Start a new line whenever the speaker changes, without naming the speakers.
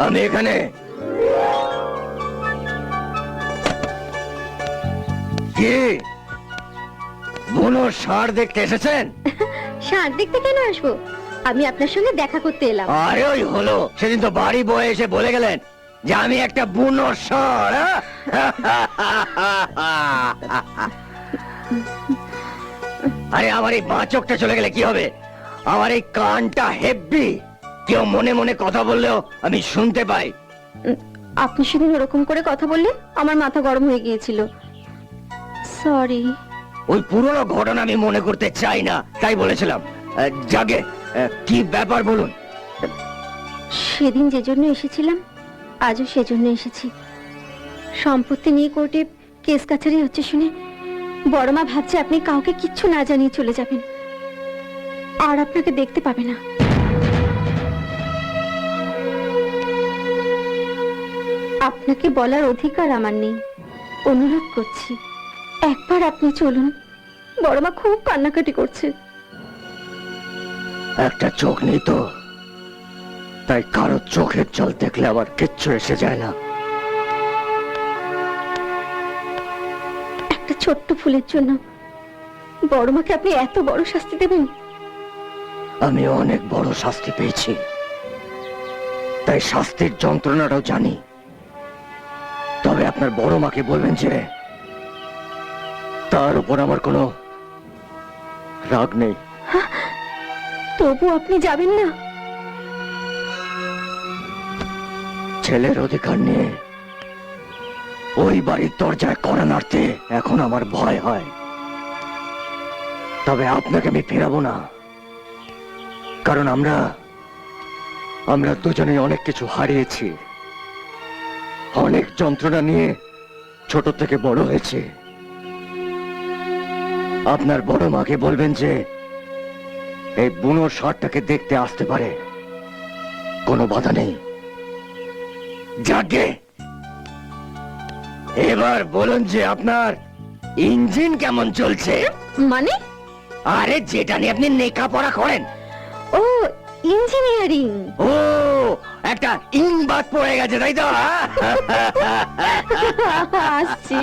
আমি এখানে। কি বুনো ষাঁড় দেখতে এসেছেন?
ষাঁড় দেখতে কেন আসবো? আমি আপনার সঙ্গে দেখা করতে এলাম।
আরে ওই হলো, সেদিন তো বাড়ি বয়ে এসে বলে গেলেন যে আমি একটা বুনো ষাঁড়। আরে আমার এই বাঁ চোখটা চলে গেলে কি হবে? আমার এই কানটা হেব্বি, কেউ মনে মনে কথা বললেও আমি শুনতে পাই।
আপনি সেদিন ওরকম করে কথা বললে আমার মাথা গরম হয়ে গিয়েছিল। সরি।
ওই পুরনো ঘটনা আমি মনে করতে চাই না, তাই বলেছিলাম। জাগে, কি ব্যাপার বলুন।
সেদিন যে জন্য এসেছিলাম আজও সেজন্য এসেছি। সম্পত্তি নিয়ে কোর্টে কেস কাছারি হচ্ছে শুনে বড় মা ভাবছে আপনি কাউকে কিচ্ছু না জানিয়ে চলে যাবেন, আর আপনাকে দেখতে পাবে না। আপনাকে বলার অধিকার আমার নেই। অনুরোধ করছি, একবার আপনি চলুন। বড় মা খুব কান্নাকাটি করছে।
একটা চোখ নেই তো, তাই কারো চোখের জল দেখলে আবার কিচ্ছু এসে যায় না।
একটা ছোট্ট ভুলের জন্য বড় মাকে আপনি এত বড় শাস্তি দেবেন?
আমি অনেক বড় শাস্তি পেয়েছি, তাই শাস্তির যন্ত্রণাটাও জানি। তবে আপনার বড় মাকে বলবেন যে তার উপর আমার কোনো রাগ নেই।
তবু আপনি যাবেন না?
ছেলের অধিকার নিয়ে ওই বাড়ির দরজায় কড়া নাড়তে এখন আমার ভয় হয়। তবে আপনাকে আমি ফেরাবো না, কারণ আমরা দুজনেই অনেক কিছু হারিয়েছি, অনেক যন্ত্রণা নিয়ে ছোট থেকে বড় হয়েছে। আপনার বড় মাকে বলবেন যে এই বুনো ষাঁড়টাকে দেখতে আসতে পারে, কোনো বাধা নেই। যাকে এবার বলুন যে আপনার ইঞ্জিন কেমন চলছে?
মানে?
আরে যেটা নিয়ে আপনি লেখাপড়া করেন।
ও, ইঞ্জিনিয়ারিং।
ও, একটা ইং বাদ পড়ে গেছে তাই তো?
আসছি।